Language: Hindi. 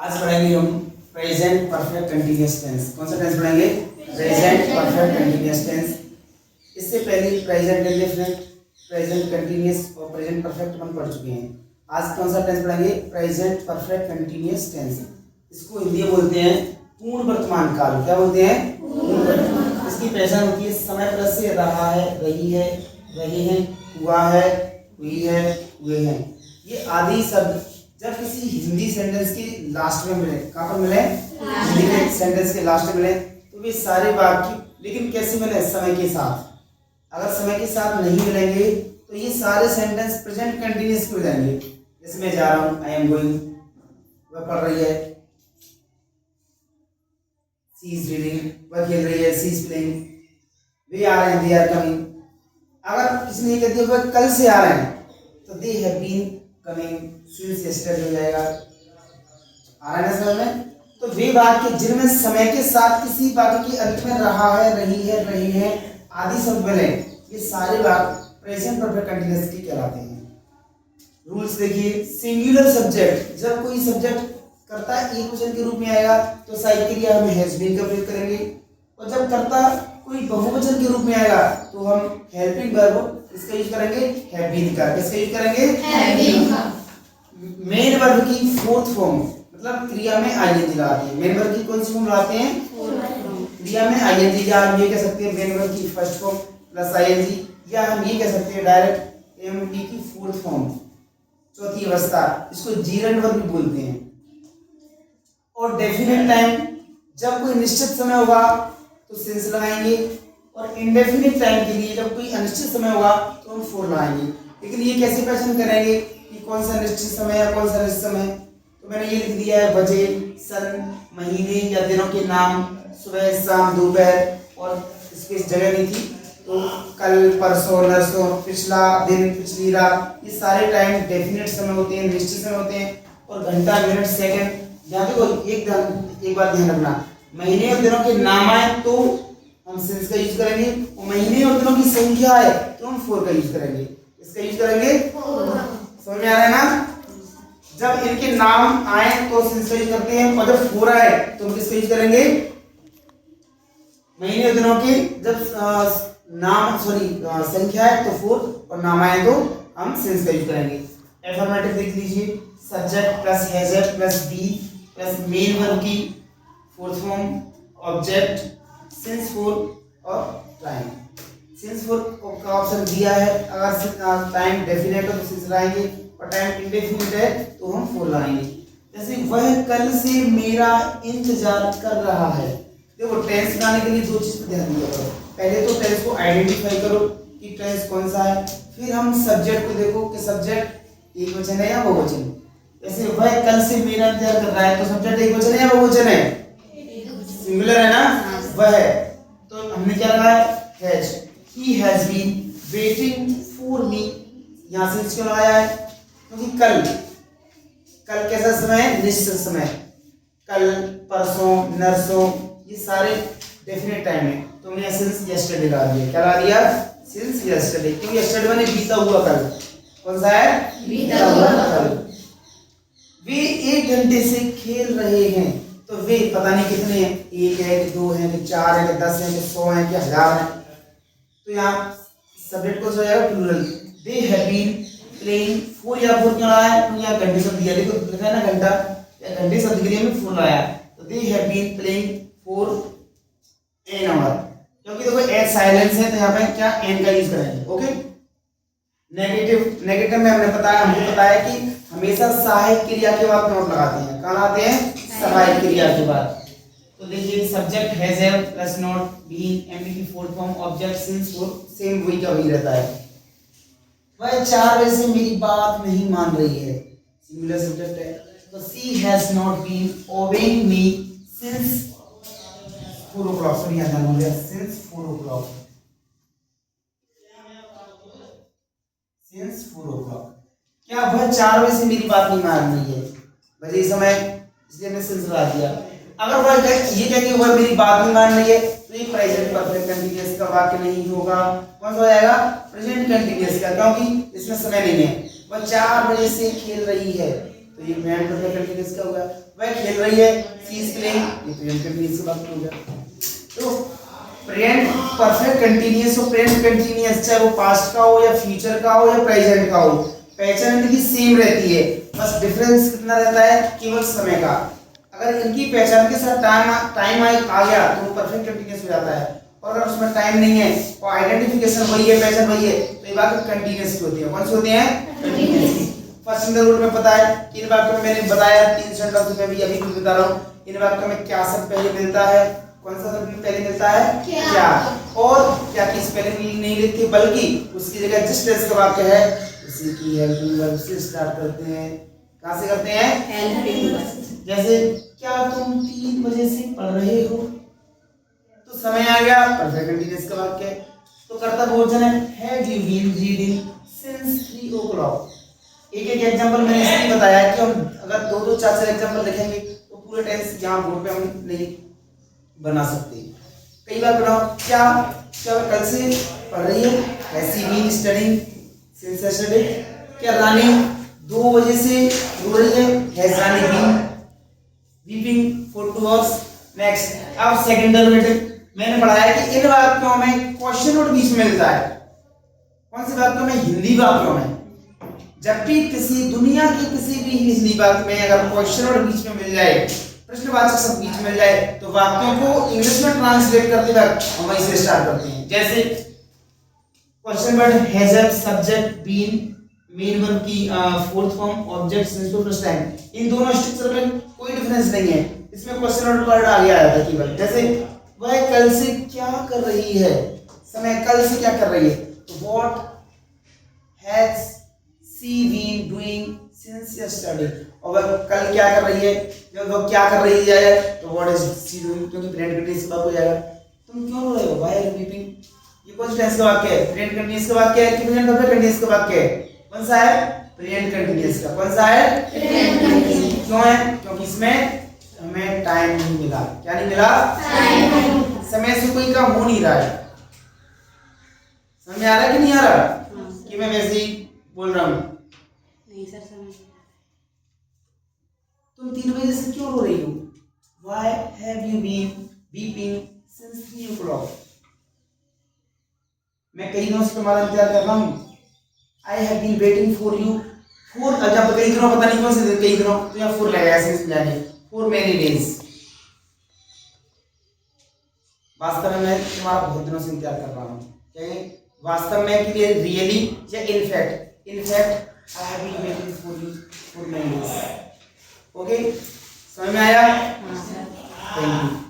आज पढ़ेंगे हम प्रेजेंट परफेक्ट कंटीन्यूअस टेंस। कौन सा टेंस पढ़ेंगे? Present perfect continuous tense. इससे पहले प्रेजेंट इंडेफिनिट, प्रेजेंट कंटीन्यूअस और प्रेजेंट परफेक्ट हम पढ़ चुके हैं। आज कौन सा टेंस पढ़ेंगे? Present perfect continuous tense. इसको हिंदी में बोलते हैं पूर्ण वर्तमान काल। क्या बोलते हैं? पूर्ण वर्तमान। इसकी पहचान होती है समय प्लस से रहा है, रही है, रहे हैं, हुआ है, हुई है, हुए हैं। ये आदि शब्द जब किसी हिंदी सेंटेंस के लास्ट में मिले, कहाँ पर मिले? हिंदी के सेंटेंस के लास्ट में मिले तो वे सारे वाक्य, लेकिन कैसे मिले? समय के साथ। अगर समय के साथ नहीं मिलेंगे तो ये सारे सेंटेंस प्रेजेंट कंटीन्यूअस हो जाएंगे। जैसे मैं जा रहा हूँ, आई एम गोइंग, वह पढ़ रही है, शी इज रीडिंग, वह खेल रही है, शी इज प्लेइंग, वे आ रहे हैं, दे आर कमिंग। अगर किसी ने कह दिया वह कल से आ रहे हैं तो they have been coming since yesterday हो जाएगा। आ रहा है समझ में? तो वे वाक्य जिनमें समय के साथ किसी वाक्य के अंत में रहा है, रही है, रही है आदि शब्द मिले, ये सारे वाक्य प्रेजेंट परफेक्ट कंटीन्यूअस के कहलाते हैं। रूल्स देखिए, सिंगुलर सब्जेक्ट जब कोई सब्जेक्ट कर्ता एक वचन के रूप में आएगा तो सहायक क्रिया हम हैज बीन का प्रयोग करेंगे, और जब कर्ता कोई बहुवचन के रूप में आएगा तो हम हेल्पिंग वर्ब इसका यूज करेंगे हैव बीन का। किसका यूज करेंगे? हैव बीन का। मेन वर्ब की फोर्थ फॉर्म मतलब क्रिया में आईएनजी लगाते हैं। मेन वर्ब की कौन सी फॉर्म लगाते हैं? क्रिया में आईएनजी, या हम ये कह सकते हैं मेन वर्ब की फर्स्ट फॉर्म प्लस आईएनजी, या हम ये कह सकते हैं डायरेक्ट एमपी की फोर्थ फॉर्म, चौथी अवस्था। इसको जीरंड वर्ब भी बोलते हैं। और डेफिनेट टाइम जब कोई निश्चित समय होगा तो सिंस लगाएंगे, और इंडेफिनिट टाइम के लिए जब कोई अनिश्चित समय होगा तो हम फोर लगाएंगे। लेकिन ये कैसे पहचान करेंगे कि कौन सा निश्चित समय है कौन सा अनिश्चित समय? तो मैंने ये लिख दिया है बजे, सन, महीने या दिनों के नाम, सुबह, शाम, दोपहर, और स्पेस जगह नहीं थी तो कल, परसों, नरसों, पिछला दिन, पिछली रात, ये सारे टाइम डेफिनेट समय होते हैं, निश्चित समय होते हैं। और घंटा, मिनट, सेकंड, यहाँ देखो एक बात ध्यान रखना, महीने और दिनों के नाम आए तो हम सिंस का यूज करेंगे, और महीने और दिनों की संख्या है तो हम फोर का यूज करेंगे। इसका यूज करेंगे समझ में आ रहा है ना? जब इनके नाम आए तो सिंस का यूज करते हैं, और जब फोर आए तो हम किसका यूज करेंगे? महीने और दिनों की जब नाम संख्या है तो फोर, और नाम आए तो हम सिंस का यूज करेंगे। एफर्मेटिव देख लीजिए, subject plus has plus B plus main verb की fourth form, object, since for और टाइम। सिंस फोर का ऑप्शन दिया है, अगर टाइम डेफिनेट हो तो सिंस लाएंगे, और टाइम इंडेफिनिट है तो हम फोर लाएंगे। जैसे वह कल से मेरा इंतजार कर रहा है। देखो टेंस बनाने के लिए दो चीज पर ध्यान दिया करो। पहले तो टेंस को आइडेंटिफाई करो कि टेंस कौन सा है, फिर हम सब्जेक्ट को देखो कि सब्जेक्ट एक वचन है या बहुवचन। जैसे वह कल से मेरा इंतजार कर रहा है तो सब्जेक्ट एक वचन है या बहुवचन है? सिंगुलर है ना? वह, तो हमने क्या लगाया? Has. He has been waiting for me. यहां से क्यों लगाया है? क्योंकि कल कैसा समय है? निश्चित समय। कल, परसों, नरसों, ये सारे डेफिनेट टाइम है तो हमने सिंस यस्टरडे लगा दिया। क्या लगा दिया? Since yesterday. क्यों? यस्टरडे माने बीता हुआ कल। कौन सा है? बीता हुआ कल। वे 1 घंटे से खेल रहे हैं तो वे पता नहीं कितने हैं, 1 है कि 2 है कि 4 है कि 10 है कि 100 है कि 1000 है। तो यहाँ सब्जेक्ट को हो जाएगा plural. They have been playing, for या फोर क्यों लगाया है? क्योंकि यहाँ घंटे शब्द दिया, देखो लिखा है ना घंटा, या घंटे शब्द के लिए हमने फोर लगाया। तो they have been playing for an hour, क्योंकि देखो एन साइलेंस है तो यहाँ पे क्या एन का यूज करेंगे। ओके। नेगेटिव में हमने हमको बताया कि हमेशा सहायक क्रिया के बाद नोट लगाते हैं। कहाँ लगाते हैं? सहायक क्रिया के बाद। तो देखिए subject has plus not, being, MB की fourth form, object, since, for, same वही का वही रहता है। वह 4 बजे से मेरी बात नहीं मान रही है, सिंगुलर सब्जेक्ट है तो she has not been obeying me since 4 o'clock। Sorry यहाँ ध्यान हो गया, सिंस 4 o'clock। Since 4 o'clock। क्या वह 4 बजे से मेरी बात नहीं मान रही है? बजे समय, इसलिए मैंने सिंस लगा दिया। अगर वह ये कहेंगे वह मेरी बात नहीं मान रही है तो ये प्रेजेंट परफेक्ट कंटीन्यूअस का वाक्य नहीं होगा। कौन सा हो जाएगा? प्रेजेंट कंटीन्यूअस का, क्योंकि इसमें समय नहीं है। वह 4 बजे से खेल रही है तो ये प्रेजेंट परफेक्ट कंटीन्यूअस का होगा। वह खेल रही है, शी इज प्लेइंग, ये प्रेजेंट कंटीन्यूअस का वक्त हो गया। तो प्रेजेंट परफेक्ट कंटीन्यूअस और प्रेजेंट कंटीन्यूअस चाहे वो पास्ट का हो या फ्यूचर का हो या प्रेजेंट का हो, पहचान इनकी सेम रहती है, बस डिफरेंस कितना रहता है, केवल समय का। अगर इनकी पहचान के साथ टाइम आ गया तो वो परफेक्ट कंटीन्यूअस हो जाता है, और अगर उसमें टाइम नहीं है और आइडेंटिफिकेशन वही है, पहचान वही है, तो ये वाक्य कंटीन्यूअस होती है। कौन से होते हैं? कंटीन्यूअस। फर्स्ट सिंगल रूल में पता है कि इन वाक्यों में मैंने बताया 3 सेंटेंस में भी अभी भी बता रहा हूं, इन वाक्यों में क्या शब्द पहले मिलता है, कौन सा शब्द पहले मिलता है? क्या। और क्या की स्पेलिंग नहीं लिखते बल्कि उसकी जगह जिस टेंस का वाक्य है उसी की हेल्पिंग वर्ब से स्टार्ट करते हैं। कहां से करते हैं? Helping verb. जैसे क्या तुम 3 बजे से पढ़ रहे हो, तो समय आ गया, परफेक्ट कंटीन्यूअस का वाक्य है। तो कर्ता बहुवचन है, have you been reading since 3 o'clock। एक एक एग्जांपल मैंने इसलिए बताया कि हम अगर 2-2 4-4 एग्जांपल लिखेंगे तो पूरे टेंस यहां बोर्ड पे हम नहीं बना सकते। कई बार बनाओ, क्या कल से पढ़ रही है, has she been studying since yesterday. क्या रानी 2 बजे से रो रही है, has Rani been weeping for 2 hours। Next, अब सेकंड डेरिवेटिव मैंने पढ़ाया कि इन वाक्यों में क्वेश्चन वर्ड बीच में मिलता है। कौन से वाक्यों में? हिंदी वाक्यों में। जब भी किसी दुनिया की किसी भी हिंदी वाक्य में अगर क्वेश्चन वर्ड बीच में मिल जाए, प्रश्नवाचक शब्द बीच में मिल जाए, तो वाक्यों को इंग्लिश में ट्रांसलेट करते वक्त हम वहीं से स्टार्ट करते हैं। जैसे question word has have subject been main verb की fourth form object since to first time, इन दोनों स्ट्रक्चर में कोई डिफरेंस नहीं है, इसमें क्वेश्चन वर्ड आ गया था केवल। जैसे वह कल से क्या कर रही है, समय कल से क्या कर रही है, तो what has she been doing since yesterday. और वह कल क्या कर रही है, जब वह क्या कर रही है तो व्हाट इज शी डूइंग, क्योंकि प्रेजेंट कंटीन्यूअस का हो जाएगा। तुम क्यों रो रहे हो, व्हाई आर यू वीपिंग, ये कौन सा टेंस का वाक्य है? प्रेजेंट कंटीन्यूअस का वाक्य है कि प्रेजेंट परफेक्ट कंटीन्यूअस का वाक्य है? कौन सा है? प्रेजेंट कंटीन्यूअस का। कौन सा है? Present continuous. क्यों है? क्योंकि इसमें हमें टाइम नहीं मिला। क्या नहीं मिला? टाइम। समय से कोई काम हो नहीं रहा है। समझ में आ रहा है कि नहीं आ रहा? कि मैं वैसे ही बोल रहा हूँ? नहीं सर, समझ। तुम 3 बजे से क्यों रो रही हो? Why have you been weeping since 3 o'clock? मैं कई दिनों से तुम्हारा इंतजार कर रहा हूँ। I have been waiting for you for, जब कई दिनों पता नहीं कौन से कई दिनों, तो यहाँ for लगा ऐसे समझाने, for many days। वास्तव में मैं तुम्हारा बहुत दिनों से इंतजार कर रहा हूँ। क्या ये वास्तव में कि रियली या in fact I have been waiting for you for many days। Okay, समझ में आया? हाँ सर। Thank you.